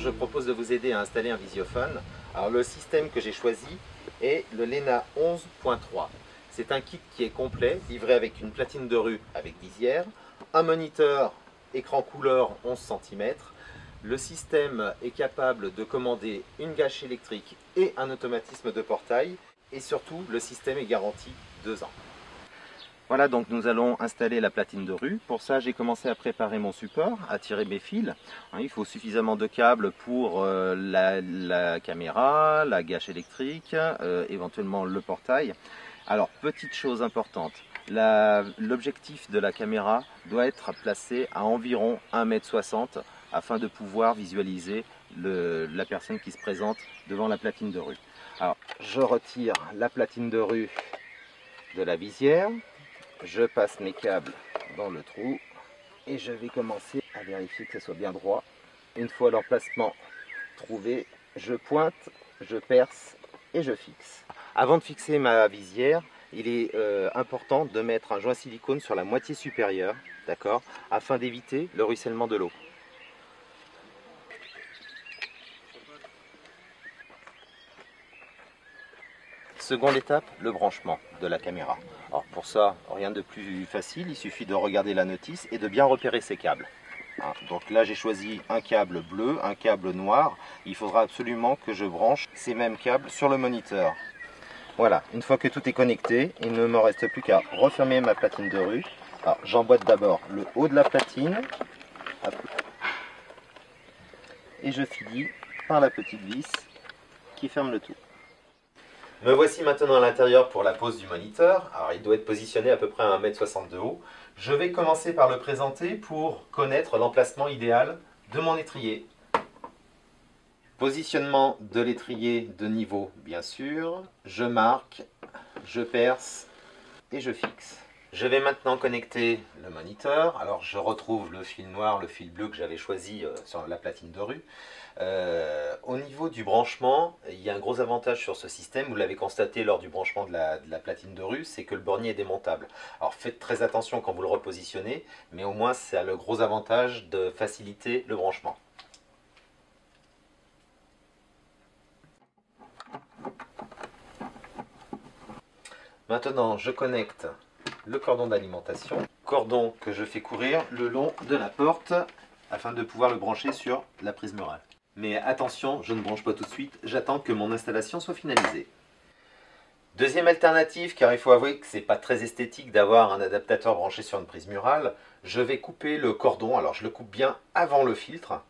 je propose de vous aider à installer un visiophone. Alors le système que j'ai choisi est le Lena 11.3. C'est un kit qui est complet, livré avec une platine de rue avec visière, un moniteur écran couleur 11 cm. Le système est capable de commander une gâche électrique et un automatisme de portail. Et surtout, le système est garanti 2 ans. Voilà, donc nous allons installer la platine de rue. Pour ça, j'ai commencé à préparer mon support, à tirer mes fils. Il faut suffisamment de câbles pour la caméra, la gâche électrique, éventuellement le portail. Alors, petite chose importante, l'objectif de la caméra doit être placé à environ 1,60 m afin de pouvoir visualiser la personne qui se présente devant la platine de rue. Alors, je retire la platine de rue de la visière. Je passe mes câbles dans le trou et je vais commencer à vérifier que ce soit bien droit. Une fois l'emplacement trouvé, je pointe, je perce et je fixe. Avant de fixer ma visière, il est important de mettre un joint silicone sur la moitié supérieure, d'accord, afin d'éviter le ruissellement de l'eau. Seconde étape, le branchement de la caméra. Alors pour ça, rien de plus facile, il suffit de regarder la notice et de bien repérer ses câbles. Donc là j'ai choisi un câble bleu, un câble noir. Il faudra absolument que je branche ces mêmes câbles sur le moniteur. Voilà, une fois que tout est connecté, il ne me reste plus qu'à refermer ma platine de rue. Alors j'emboîte d'abord le haut de la platine et je finis par la petite vis qui ferme le tout. Me voici maintenant à l'intérieur pour la pose du moniteur. Alors il doit être positionné à peu près à 1,60 m de haut. Je vais commencer par le présenter pour connaître l'emplacement idéal de mon étrier. Positionnement de l'étrier de niveau, bien sûr. Je marque, je perce et je fixe. Je vais maintenant connecter le moniteur. Alors je retrouve le fil noir, le fil bleu que j'avais choisi sur la platine de rue. Au niveau du branchement, il y a un gros avantage sur ce système, vous l'avez constaté lors du branchement de la platine de rue, c'est que le bornier est démontable. Alors faites très attention quand vous le repositionnez, mais au moins ça a le gros avantage de faciliter le branchement. Maintenant je connecte le cordon d'alimentation, cordon que je fais courir le long de la porte afin de pouvoir le brancher sur la prise murale. Mais attention, je ne branche pas tout de suite, j'attends que mon installation soit finalisée. Deuxième alternative, car il faut avouer que c'est pas très esthétique d'avoir un adaptateur branché sur une prise murale, je vais couper le cordon, alors je le coupe bien avant le filtre,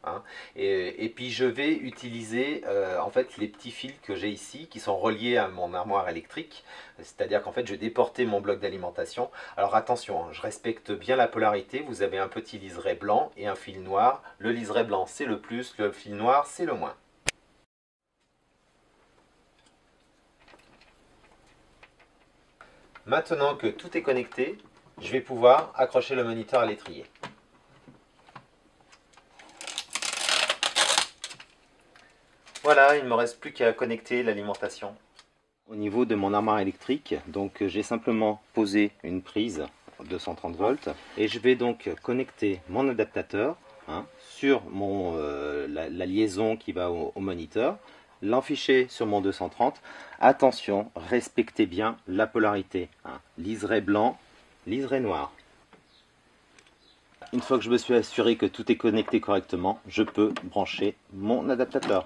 et puis je vais utiliser en fait les petits fils que j'ai ici, qui sont reliés à mon armoire électrique, c'est-à-dire qu'en fait je vais déporter mon bloc d'alimentation. Alors attention, je respecte bien la polarité, vous avez un petit liseré blanc et un fil noir, le liseré blanc c'est le plus, le fil noir c'est le moins. Maintenant que tout est connecté, je vais pouvoir accrocher le moniteur à l'étrier. Voilà, il ne me reste plus qu'à connecter l'alimentation. Au niveau de mon armoire électrique, donc j'ai simplement posé une prise 230 volts et je vais donc connecter mon adaptateur sur la liaison qui va au moniteur, l'enficher sur mon 230. Attention, respectez bien la polarité. Liseré blanc, liseré noir. Une fois que je me suis assuré que tout est connecté correctement, je peux brancher mon adaptateur.